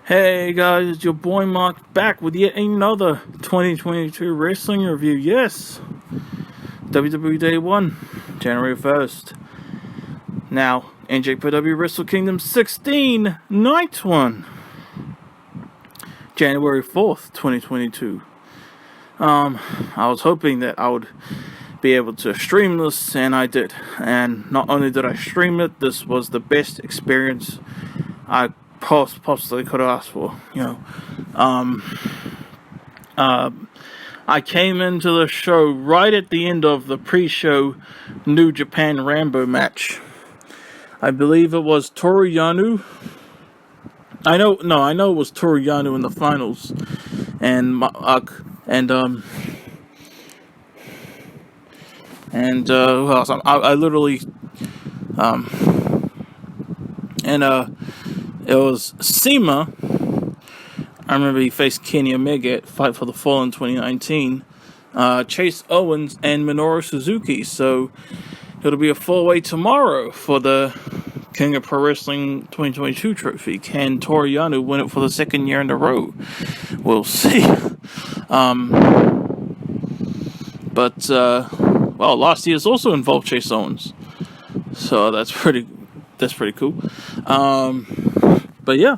Hey guys, it's your boy Mark back with yet another 2022 wrestling review. Yes, WWE Day 1, January 1st. Now, NJPW Wrestle Kingdom 16, Night 1, January 4th, 2022. I was hoping that I would be able to stream this, and I did. And not only did I stream it, this was the best experience I possibly could have asked for, I came into the show right at the end of the pre-show New Japan Rambo match. I believe it was Toru Yano. I know it was Toru Yano in the finals, and who else? I literally it was Sema. I remember he faced Kenny Omega at Fight for the Fall in 2019. Chase Owens and Minoru Suzuki. So it'll be a four-way tomorrow for the King of Pro Wrestling 2022 trophy. Can Toru Yano win it for the second year in a row? We'll see. Last year's also involved Chase Owens. So that's pretty cool. But yeah,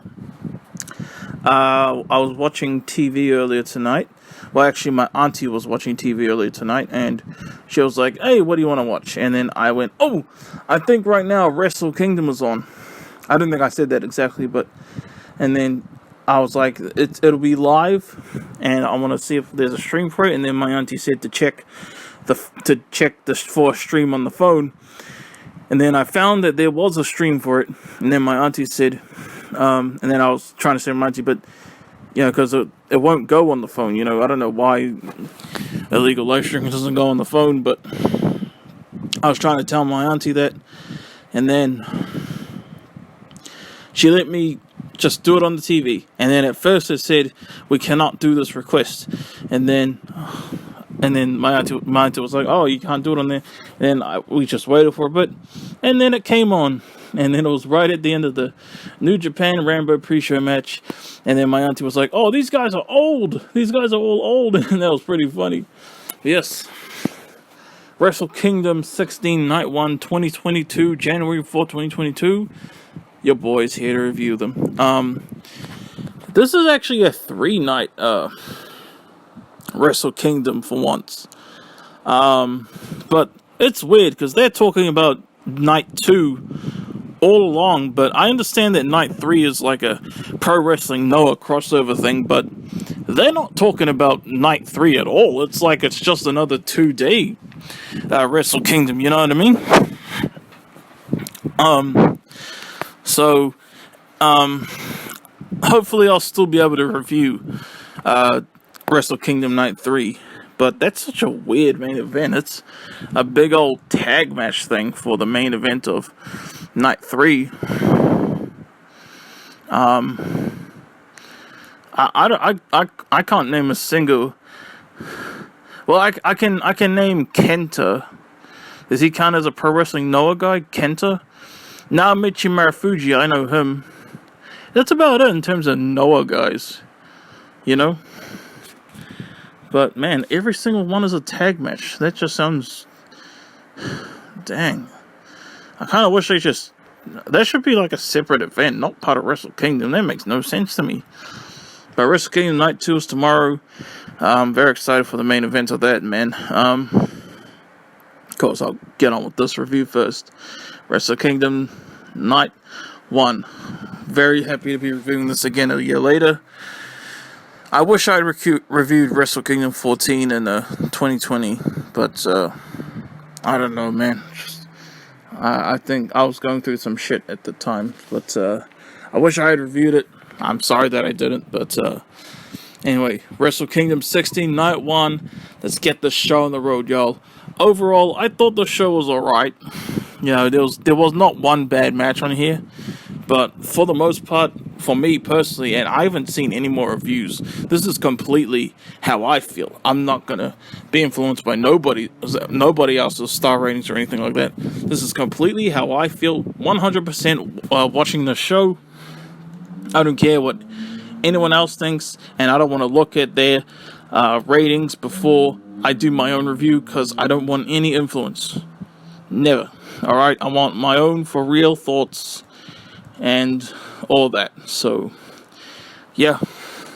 I was watching TV earlier tonight. Well, actually, my auntie was watching TV earlier tonight, and she was like, "Hey, what do you want to watch?" And then I went, "Oh, I think right now Wrestle Kingdom is on." I don't think I said that exactly, and then I was like, "It'll be live, and I want to see if there's a stream for it." And then my auntie said to check for a stream on the phone. And then I found that there was a stream for it. And then my auntie said, and then I was trying to say to my auntie, but, because it won't go on the phone, I don't know why illegal live streaming doesn't go on the phone, but I was trying to tell my auntie that. And then she let me just do it on the TV. And then at first it said, we cannot do this request. And then my auntie was like, "Oh, you can't do it on there." And then we just waited for a bit, and then it came on, and then it was right at the end of the New Japan Rambo pre-show match, and then my auntie was like, "Oh, these guys are old. These guys are all old," and that was pretty funny. Yes, Wrestle Kingdom 16 Night 1 2022, January 4, 2022. Your boy's here to review them. This is actually a 3-night Wrestle Kingdom for once. But it's weird because they're talking about night 2 all along, but I understand that night 3 is like a Pro Wrestling Noah crossover thing, but they're not talking about night 3 at all. It's like it's just another 2-day Wrestle Kingdom, you know what I mean? Hopefully I'll still be able to review Wrestle Kingdom Night 3, but that's such a weird main event. It's a big old tag match thing for the main event of Night 3. I can't name a single. Well, I can name Kenta. Does he count as a Pro Wrestling Noah guy? Kenta? Naomichi Marufuji, I know him. That's about it in terms of Noah guys, But, man, every single one is a tag match. That just sounds... Dang. I kind of wish that should be like a separate event, not part of Wrestle Kingdom. That makes no sense to me. But Wrestle Kingdom Night 2 is tomorrow. I'm very excited for the main event of that, man. Of course, I'll get on with this review first. Wrestle Kingdom Night 1. Very happy to be reviewing this again a year later. I wish I had reviewed Wrestle Kingdom 14 in 2020, but I don't know, man. I think I was going through some shit at the time, but I wish I had reviewed it. I'm sorry that I didn't, but anyway, Wrestle Kingdom 16 Night 1. Let's get this show on the road, y'all. Overall, I thought the show was alright. There was not one bad match on here. But for the most part, for me personally, and I haven't seen any more reviews, this is completely how I feel. I'm not going to be influenced by nobody else's star ratings or anything like that. This is completely how I feel 100% watching the show. I don't care what anyone else thinks, and I don't want to look at their ratings before I do my own review, because I don't want any influence. Never. Alright, I want my own for real thoughts and all that. So, yeah.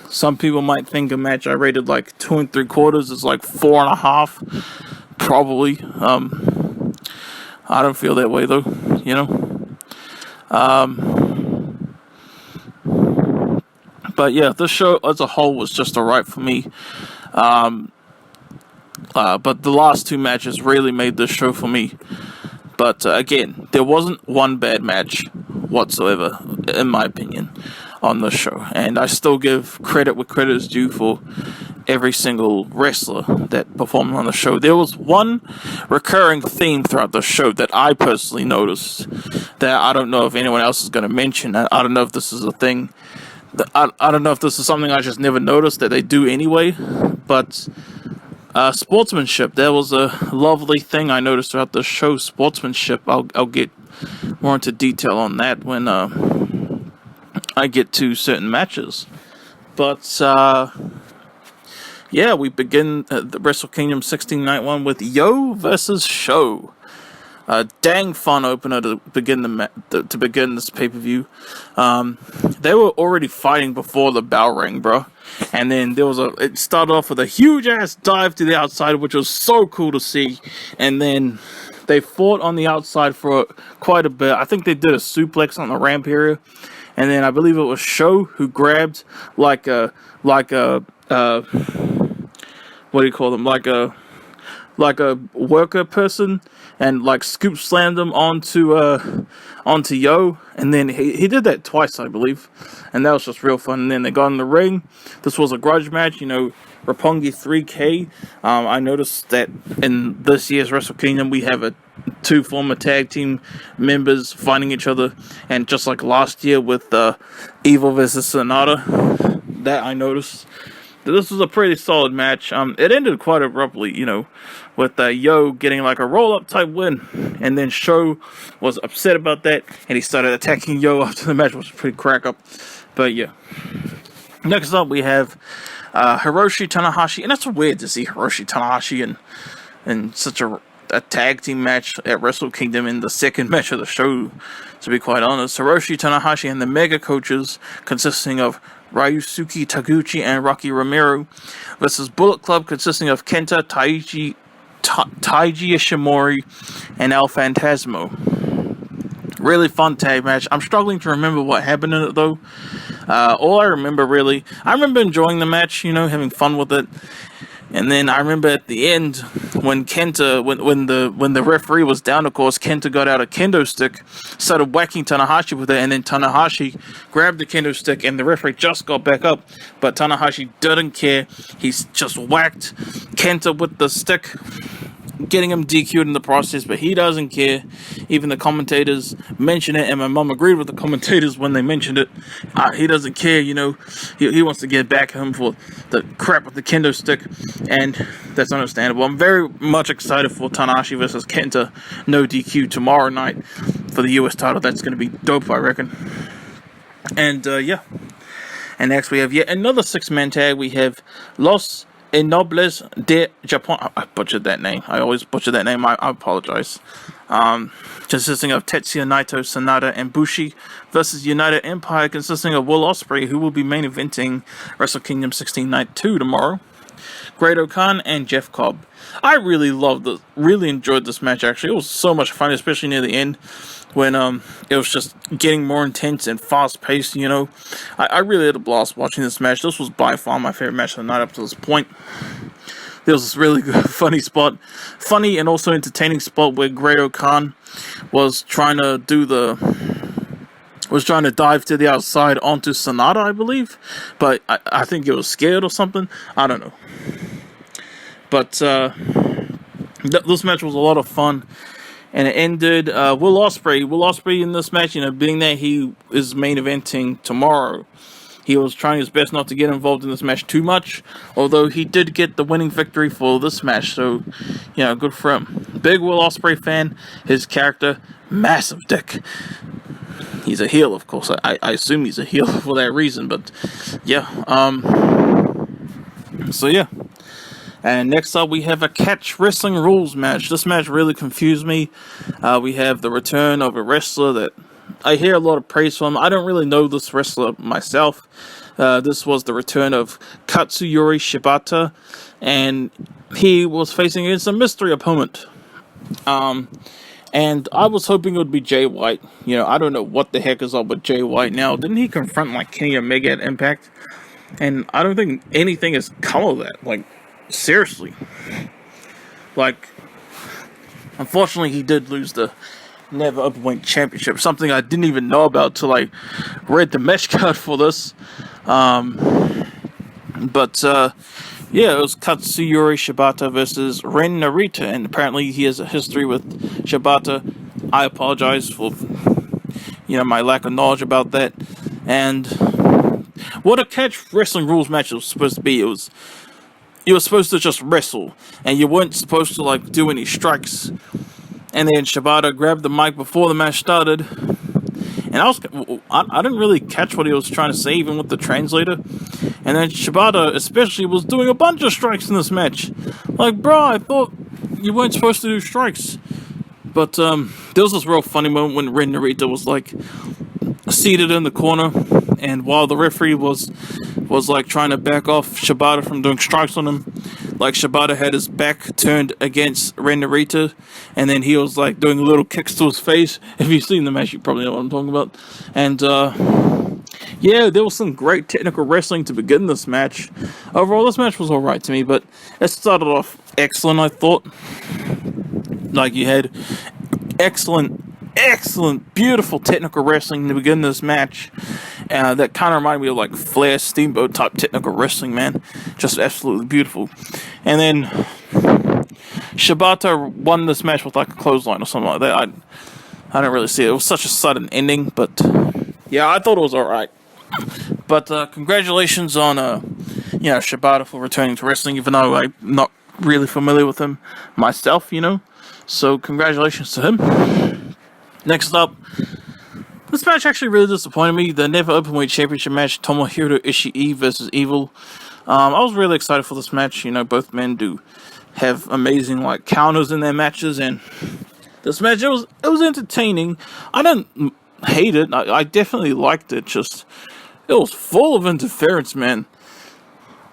Some people might think a match I rated like 2 3/4 is like 4.5. Probably. I don't feel that way though, you know. But yeah, this show as a whole was just alright for me. But the last 2 matches really made this show for me. But again, there wasn't one bad match whatsoever, in my opinion, on this show. And I still give credit where credit is due for every single wrestler that performed on the show. There was one recurring theme throughout the show that I personally noticed that I don't know if anyone else is going to mention. I don't know if this is a thing. I don't know if this is something I just never noticed that they do anyway. But sportsmanship, that was a lovely thing I noticed throughout the show. Sportsmanship, I'll get more into detail on that when I get to certain matches. But yeah, we begin the Wrestle Kingdom 16 Night 1 with Yo versus Sho. Dang fun opener to begin to begin this pay-per-view. They were already fighting before the bell rang, bro. And then it started off with a huge ass dive to the outside, which was so cool to see. And then they fought on the outside for quite a bit. I think they did a suplex on the ramp area. And then I believe it was Sho who grabbed like a what do you call them? Like a worker person, and like scoop slammed him onto Yo, and then he did that twice, I believe, and that was just real fun. And then they got in the ring. This was a grudge match, you know, Roppongi 3K. I noticed that in this year's Wrestle Kingdom we have 2 former tag team members fighting each other, and just like last year with Evil versus Sanada, that I noticed. This was a pretty solid match. It ended quite abruptly, you know, with Yo getting like a roll-up type win. And then Sho was upset about that, and he started attacking Yo after the match, which was pretty crack up. But yeah. Next up, we have Hiroshi Tanahashi. And that's weird to see Hiroshi Tanahashi in such a tag team match at Wrestle Kingdom in the second match of the show, to be quite honest. Hiroshi Tanahashi and the Mega Coaches, consisting of Ryusuke, Taguchi, and Rocky Romero, versus Bullet Club, consisting of Kenta, Taiji, Ishimori, and El Phantasmo. Really fun tag match. I'm struggling to remember what happened in it though. All I remember enjoying the match, you know, having fun with it. And then I remember at the end when Kenta, when the referee was down, of course, Kenta got out a kendo stick, started whacking Tanahashi with it, and then Tanahashi grabbed the kendo stick, and the referee just got back up, but Tanahashi didn't care. He's just whacked Kenta with the stick, getting him DQ'd in the process, but he doesn't care. Even the commentators mention it, and my mom agreed with the commentators when they mentioned it. He doesn't care, you know. He wants to get back at him for the crap with the kendo stick, and that's understandable. I'm very much excited for Tanahashi versus Kenta, no DQ, tomorrow night for the US title. That's going to be dope, I reckon. And yeah. And next we have yet another 6-man tag. We have Los Ingobernables de Japon. I butchered that name. I always butcher that name. I apologize. Consisting of Tetsuya, Naito, Sanada, and Bushi versus United Empire, consisting of Will Ospreay, who will be main eventing Wrestle Kingdom 16 Night 2 tomorrow. Great-O-Khan and Jeff Cobb. I really enjoyed this match, actually. It was so much fun, especially near the end, when it was just getting more intense and fast-paced, you know. I really had a blast watching this match. This was by far my favorite match of the night up to this point. There was this really good, funny and also entertaining spot where Great-O-Khan was trying to dive to the outside onto Sanada, I believe, but I think it was scared or something. I don't know. But this match was a lot of fun, and it ended Will Ospreay in this match, you know, being that he is main eventing tomorrow. He was trying his best not to get involved in this match too much, although he did get the winning victory for this match, so, you know, good for him. Big Will Ospreay fan, his character, massive dick. he's a heel, of course. I assume he's a heel for that reason, but yeah. So yeah. And next up, we have a catch wrestling rules match. This match really confused me. We have the return of a wrestler that I hear a lot of praise from. I don't really know this wrestler myself. This was the return of Katsuyori Shibata, and he was facing against a mystery opponent. And I was hoping it would be Jay White. You know, I don't know what the heck is up with Jay White now. Didn't he confront, like, Kenny Omega at Impact? And I don't think anything has come of that. Like, seriously. Like, unfortunately, he did lose the Never Openweight Championship. Something I didn't even know about till I read the match card for this. Yeah, it was Katsuyori Shibata versus Ren Narita, and apparently he has a history with Shibata. I apologize for, my lack of knowledge about that. And what a catch wrestling rules match was supposed to be. You were supposed to just wrestle, and you weren't supposed to, like, do any strikes. And then Shibata grabbed the mic before the match started, and I didn't really catch what he was trying to say, even with the translator. And then Shibata, especially, was doing a bunch of strikes in this match. Like, bro, I thought you weren't supposed to do strikes. But there was this real funny moment when Ren Narita was, like, seated in the corner, and while the referee was like trying to back off Shibata from doing strikes on him, like, Shibata had his back turned against Ren Narita, and then he was like doing little kicks to his face. If you've seen the match, you probably know what I'm talking about. And yeah, there was some great technical wrestling to begin this match. Overall, this match was alright to me, but it started off excellent, I thought. Like, you had excellent, beautiful technical wrestling to begin this match. That kind of reminded me of, like, Flair Steamboat type technical wrestling, man. Just absolutely beautiful. And then Shibata won this match with, like, a clothesline or something like that. I didn't really see it. It was such a sudden ending, but yeah, I thought it was alright. But congratulations on Shibata for returning to wrestling, even though I'm not really familiar with him myself, So congratulations to him. Next up, this match actually really disappointed me. The Never Openweight Championship match, Tomohiro Ishii versus Evil. I was really excited for this match. Both men do have amazing, like, counters in their matches, and this match, it was entertaining. I didn't hate it. I definitely liked it. Just, it was full of interference, man.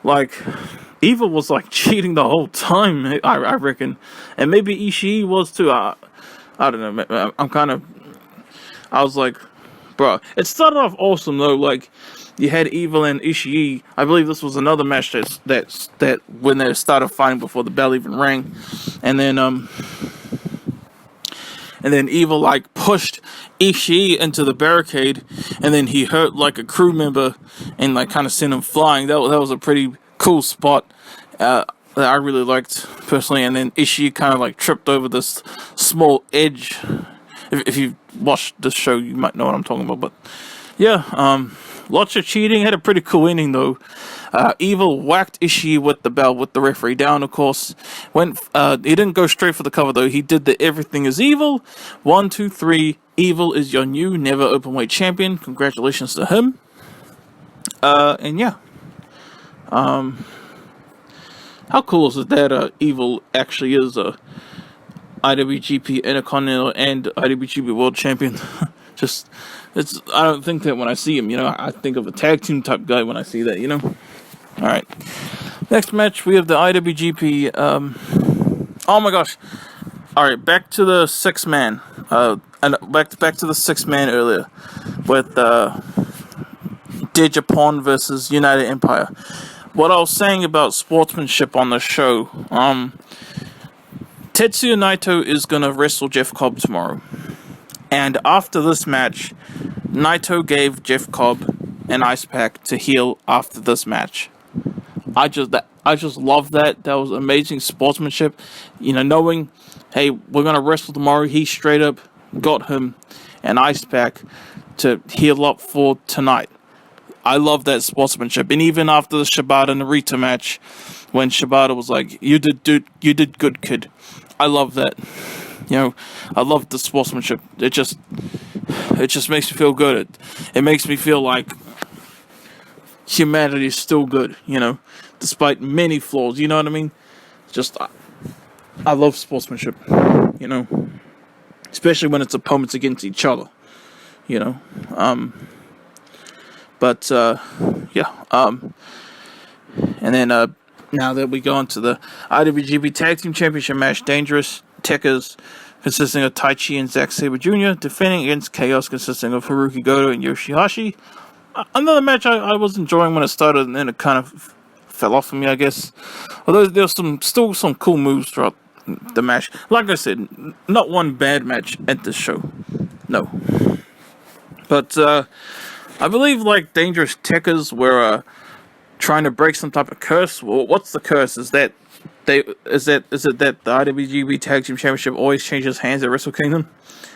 Like, Evil was, like, cheating the whole time, I reckon. And maybe Ishii was too. I don't know. I was like, bro. It started off awesome, though. Like, you had Evil and Ishii. I believe this was another match that when they started fighting before the bell even rang. And then Evil, like, pushed Ishii into the barricade, and then he hurt, like, a crew member and, like, kind of sent him flying. That was a pretty cool spot that I really liked, personally. And then Ishii kind of, like, tripped over this small edge. If you watched this show, you might know what I'm talking about. But yeah, lots of cheating. Had a pretty cool ending, though. Evil whacked Ishii with the bell, with the referee down, of course. He didn't go straight for the cover, though. He did the Everything is Evil. 1, 2, 3. Evil is your new Never Openweight Champion. Congratulations to him. And yeah. How cool is it that Evil actually is a IWGP Intercontinental and IWGP World Champion? I don't think that when I see him, I think of a tag team type guy when I see that, Alright. Next match, we have the IWGP, oh my gosh. Alright, back to the 6-man, and back to the 6-man earlier, with, Japan versus United Empire. What I was saying about sportsmanship on the show, Tetsuya Naito is going to wrestle Jeff Cobb tomorrow. And after this match, Naito gave Jeff Cobb an ice pack to heal after this match. I just love that. That was amazing sportsmanship. Knowing, hey, we're going to wrestle tomorrow, he straight up got him an ice pack to heal up for tonight. I love that sportsmanship. And even after the Shibata Narita match, when Shibata was like, you did good, kid. I love that. I love the sportsmanship. It just, it just makes me feel good. It makes me feel like humanity is still good, you know, despite many flaws, you know what I mean? Just, I love sportsmanship, you know, especially when it's opponents against each other, you know. And then now that we go into the IWGP Tag Team Championship match, Dangerous Tekkers, consisting of Taichi and Zack Sabre Jr., defending against Chaos, consisting of Haruki Goto and Yoshi-Hashi. Another match I was enjoying when it started, and then it kind of fell off for me, I guess. Although there's still some cool moves throughout the match. Like I said, not one bad match at this show. No. But I believe like Dangerous Tekkers were trying to break some type of curse. Well, what's the curse? Is it that the IWGP Tag Team Championship always changes hands at Wrestle Kingdom?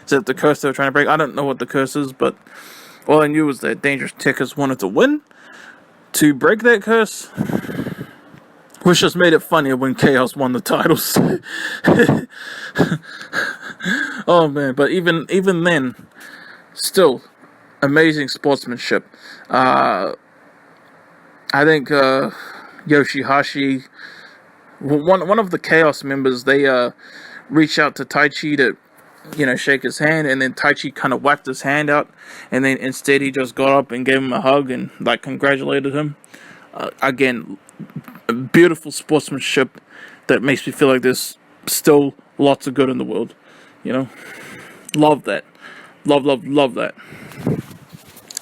Is that the curse they were trying to break? I don't know what the curse is, but all I knew was that Dangerous Tekkers wanted to win to break that curse, which just made it funnier when Chaos won the titles. Oh man, but even then, still amazing sportsmanship. I think Yoshi-Hashi, one of the Chaos members, they reached out to Taichi to, you know, shake his hand, and then Taichi kind of whacked his hand out, and then instead he just got up and gave him a hug and like congratulated him. Again, beautiful sportsmanship that makes me feel like there's still lots of good in the world, you know. Love that. Love that.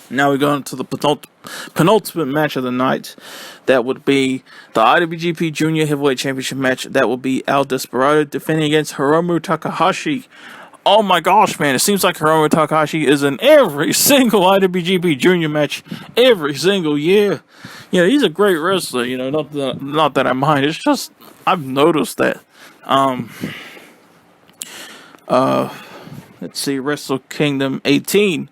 Now we go into the penultimate match of the night. That would be the IWGP Junior Heavyweight Championship match. That would be El Desperado defending against Hiromu Takahashi. Oh my gosh, man. It seems like Hiromu Takahashi is in every single IWGP Junior match every single year. You know, he's a great wrestler, you know, not that I mind. It's just, I've noticed that. Let's see, Wrestle Kingdom 18.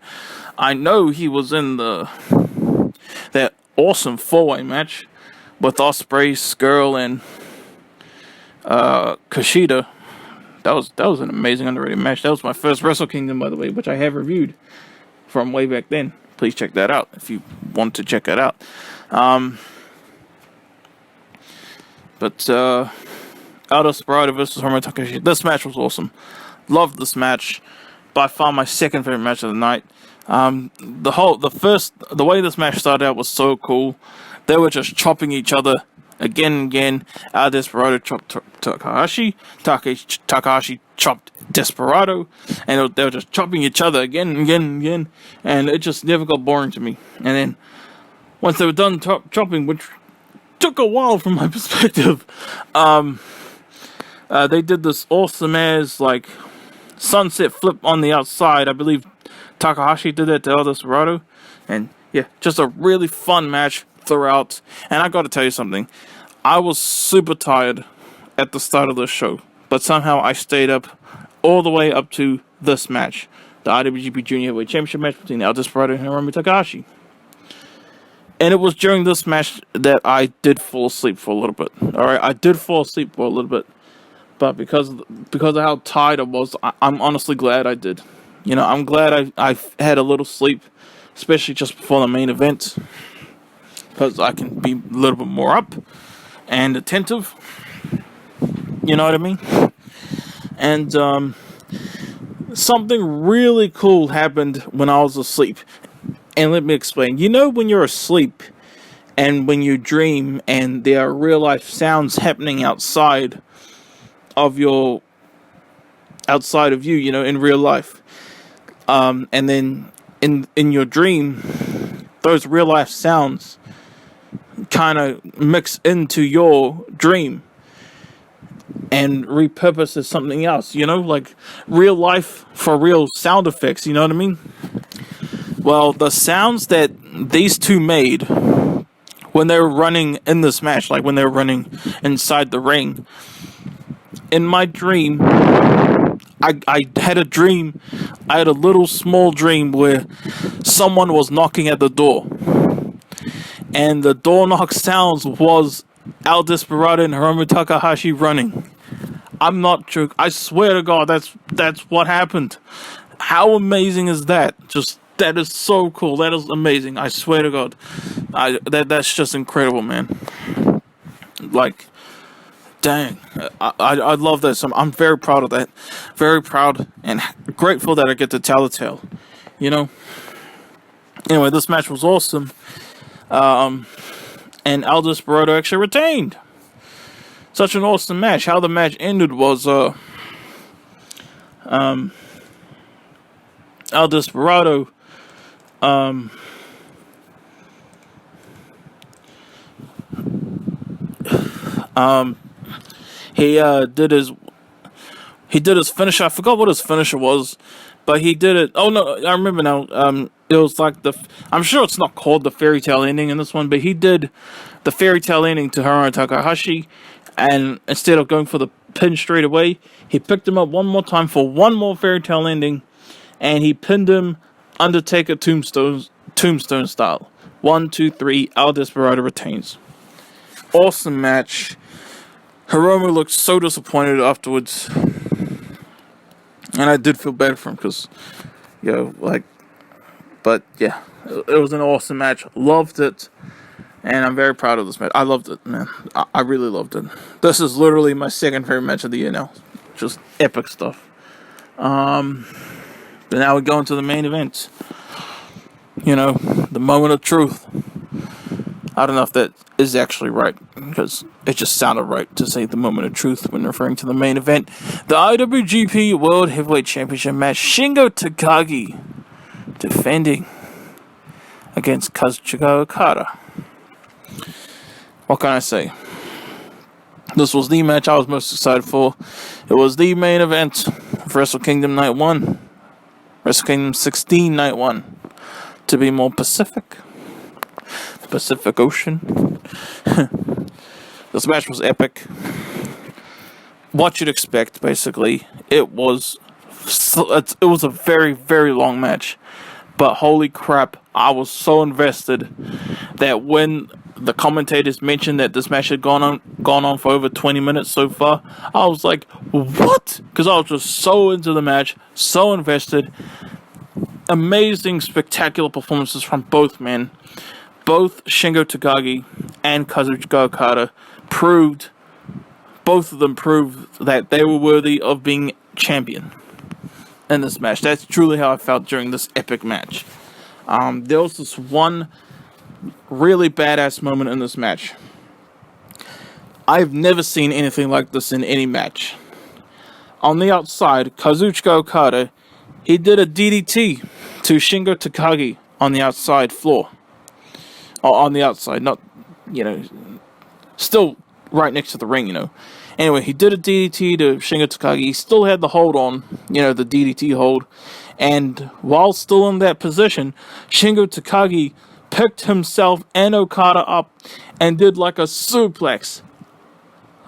I know he was in that awesome four-way match with Ospreay, Skrull, and Kushida. That was an amazing underrated match. That was my first Wrestle Kingdom, by the way, which I have reviewed from way back then. Please check that out if you want to check that out. El Desperado versus Hiromu Takahashi. This match was awesome. Loved this match. By far my second favorite match of the night. The way this match started out was so cool. They were just chopping each other again and again. Desperado chopped Takahashi. Takahashi chopped Desperado. And they were just chopping each other again and again and again. And it just never got boring to me. And then once they were done chopping, which took a while from my perspective, they did this awesome ass like sunset flip on the outside. I believe Takahashi did that to El Desperado. And yeah, just a really fun match throughout. And I gotta tell you something. I was super tired at the start of this show, but somehow I stayed up all the way up to this match. The IWGP Junior Heavyweight Championship match between El Desperado and Hiromu Takahashi. And it was during this match that I did fall asleep for a little bit. Alright, I did fall asleep for a little bit. But because of how tired I was, I'm honestly glad I did. You know, I'm glad I had a little sleep, especially just before the main event, because I can be a little bit more up and attentive. You know what I mean? And something really cool happened when I was asleep. And let me explain. You know when you're asleep and when you dream and there are real life sounds happening outside of you, you know, in real life. And then in your dream, those real life sounds kind of mix into your dream and repurpose as something else, you know, like real life for real sound effects, you know what I mean? Well, the sounds that these two made when they were running in this match, like when they were running inside the ring, in my dream, I had a dream, I had a little small dream where someone was knocking at the door. And the door knock sounds was El Desperado and Hiromu Takahashi running. I'm not joking. I swear to God, that's what happened. How amazing is that? Just, that is so cool. That is amazing. I swear to God. That's just incredible, man. Like, dang. I love that. I'm very proud of that. Very proud and grateful that I get to tell the tale. You know? Anyway, this match was awesome. And El Desperado actually retained. Such an awesome match. How the match ended was, El Desperado, he did his finisher. I forgot what his finisher was, but he did it. Oh no, I remember now. It was like I'm sure it's not called the fairy tale ending in this one, but he did the fairy tale ending to Hiroshi Takahashi, and instead of going for the pin straight away, he picked him up one more time for one more fairy tale ending, and he pinned him Undertaker tombstone style. 1, 2, 3. El Desperado retains. Awesome match. Hiromu looked so disappointed afterwards, and I did feel bad for him because, but yeah, it was an awesome match. Loved it, and I'm very proud of this match. I loved it, man. I really loved it. This is literally my second favorite match of the year now. Just epic stuff. But now we go into the main event. The moment of truth. I don't know if that is actually right, because it just sounded right to say the moment of truth when referring to the main event. The IWGP World Heavyweight Championship match. Shingo Takagi defending against Kazuchika Okada. What can I say? This was the match I was most excited for. It was the main event of Wrestle Kingdom Night 1. Wrestle Kingdom 16 Night 1. To be more Pacific. The Pacific Ocean. This match was epic. What you'd expect, basically. It was a very, very long match. But holy crap, I was so invested that when the commentators mentioned that this match had gone on for over 20 minutes so far, I was like, what? Because I was just so into the match, so invested. Amazing, spectacular performances from both men. Both Shingo Takagi and Kazuchika Okada both of them proved that they were worthy of being champion in this match. That's truly how I felt during this epic match. There was this one really badass moment in this match. I've never seen anything like this in any match. On the outside, Kazuchika Okada, he did a DDT to Shingo Takagi on the outside floor. Or on the outside, not, still right next to the ring, Anyway, he did a DDT to Shingo Takagi. He still had the hold on, the DDT hold. And while still in that position, Shingo Takagi picked himself and Okada up and did like a suplex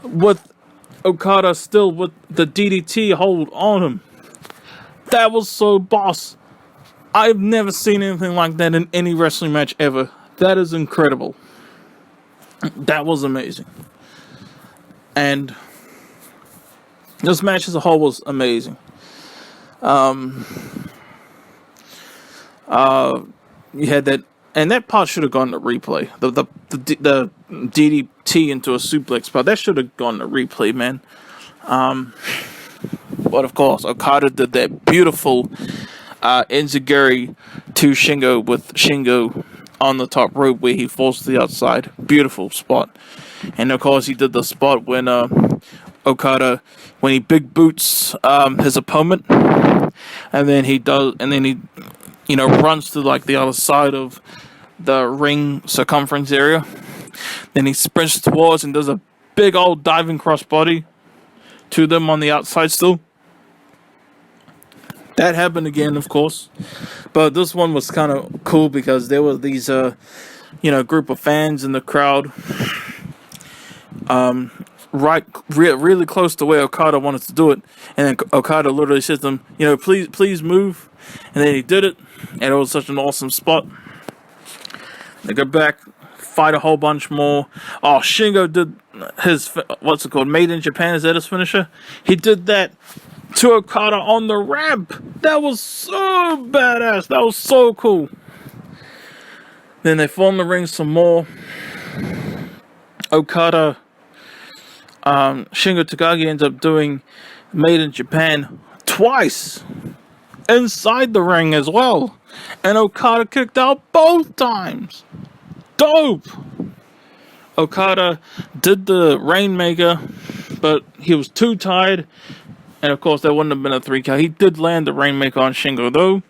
with Okada still with the DDT hold on him. That was so boss. I've never seen anything like that in any wrestling match ever. That is incredible. That was amazing. And this match as a whole was amazing. You had that, and that part should have gone to replay. The DDT into a suplex part, that should have gone to replay, man. But of course, Okada did that beautiful enziguri to Shingo with Shingo on the top rope where he falls to the outside. Beautiful spot. And of course, he did the spot when Okada, when he big boots his opponent, and then he runs to like the other side of the ring circumference area. Then he sprints towards and does a big old diving crossbody to them on the outside still. That happened again, of course. But this one was kind of cool because there were these, group of fans in the crowd. Really close to where Okada wanted to do it. And then Okada literally said to them, please move. And then he did it. And it was such an awesome spot. They go back, fight a whole bunch more. Oh, Shingo did his, Made in Japan, is that his finisher? He did that to Okada on the ramp. That was so badass. That was so cool. Then they fall in the ring some more. Okada, Shingo Takagi ends up doing Made in Japan twice inside the ring as well, and Okada kicked out both times. Dope. Okada did the Rainmaker, but he was too tired, and of course that wouldn't have been a 3 count. He did land the Rainmaker on Shingo though.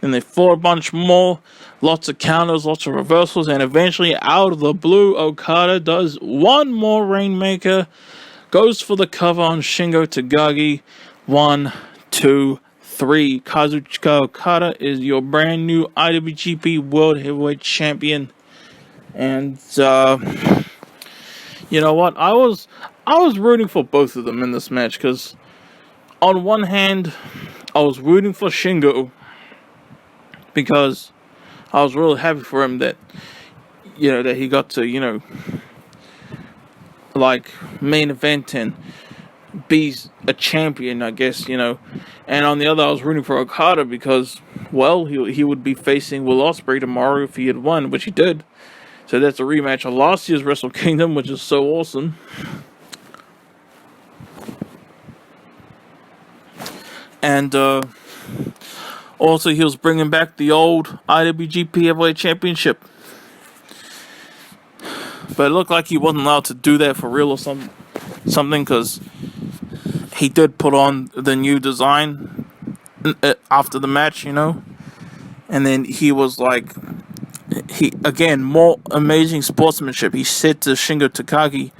Then they fought a bunch more, lots of counters, lots of reversals, and eventually out of the blue, Okada does one more Rainmaker, goes for the cover on Shingo Takagi. 1, 2, 3. Kazuchika Okada is your brand new IWGP World Heavyweight Champion. And you know what? I was rooting for both of them in this match, because on one hand, I was rooting for Shingo because I was really happy for him that, you know, that he got to, you know, like, main event and be a champion, I guess, you know. And on the other, I was rooting for Okada because, well, he would be facing Will Ospreay tomorrow if he had won, which he did. So that's a rematch of last year's Wrestle Kingdom, which is so awesome. And also, he was bringing back the old IWGP Heavyweight Championship. But it looked like he wasn't allowed to do that for real or something, because he did put on the new design after the match, you know. And then he was like, again, more amazing sportsmanship. He said to Shingo Takagi,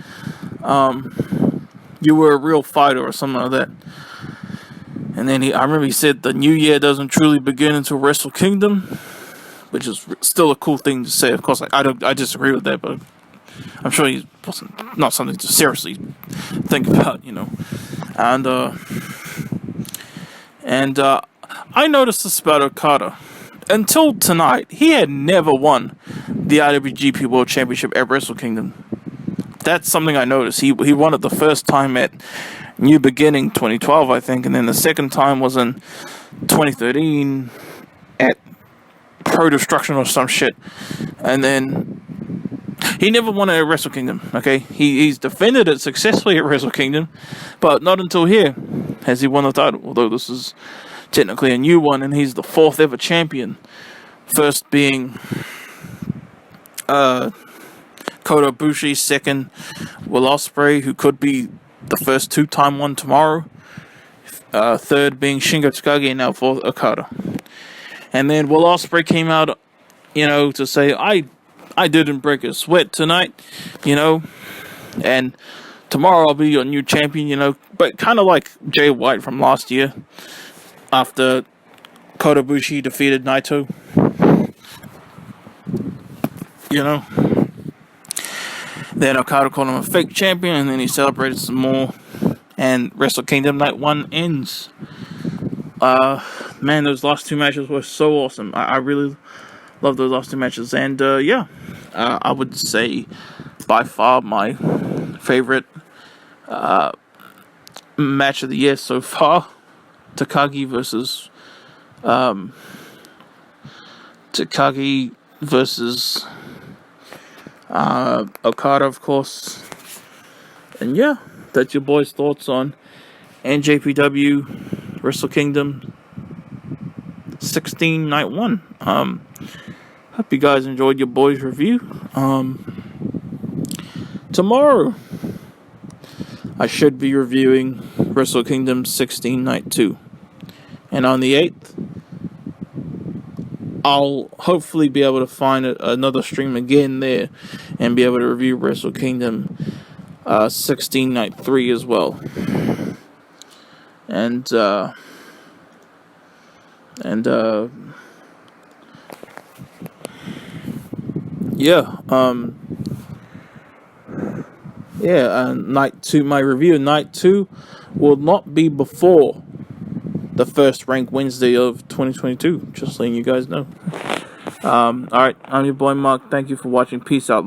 you were a real fighter or something like that. And then I remember he said the new year doesn't truly begin until Wrestle Kingdom, which is still a cool thing to say. Of course, I disagree with that, but I'm sure he wasn't, not something to seriously think about, you know. And I noticed this about Okada. Until tonight, he had never won the IWGP World Championship at Wrestle Kingdom. That's something I noticed. He won it the first time at New Beginning 2012, I think, and then the second time was in 2013 at Pro Destruction or some shit. And then he never won it at Wrestle Kingdom, okay? He's defended it successfully at Wrestle Kingdom, but not until here has he won the title, although this is technically a new one, and he's the 4th ever champion. First being Kota Bushi, second Will Ospreay, who could be the first 2-time one tomorrow. Third being Shingo Takagi, and now 4th Okada. And then Will Ospreay came out, you know, to say, I didn't break a sweat tonight, you know, and tomorrow I'll be your new champion, you know, but kind of like Jay White from last year after Kota Bushi defeated Naito, you know. Then Okada called him a fake champion, and then he celebrated some more, and Wrestle Kingdom Night 1 ends. Man, those last 2 matches were so awesome. I really love those last 2 matches, and yeah, I would say by far my favorite match of the year so far. Takagi versus Okada, of course. And yeah, that's your boys' thoughts on NJPW Wrestle Kingdom 16 Night 1. Hope you guys enjoyed your boys' review. Tomorrow I should be reviewing Wrestle Kingdom 16 Night 2. And on the 8th, I'll hopefully be able to find another stream again there and be able to review Wrestle Kingdom 16 Night 3 as well. And Night 2, my review of Night 2 will not be before the first Rank Wednesday of 2022, just letting you guys know. Alright, I'm your boy Mark, thank you for watching, peace out.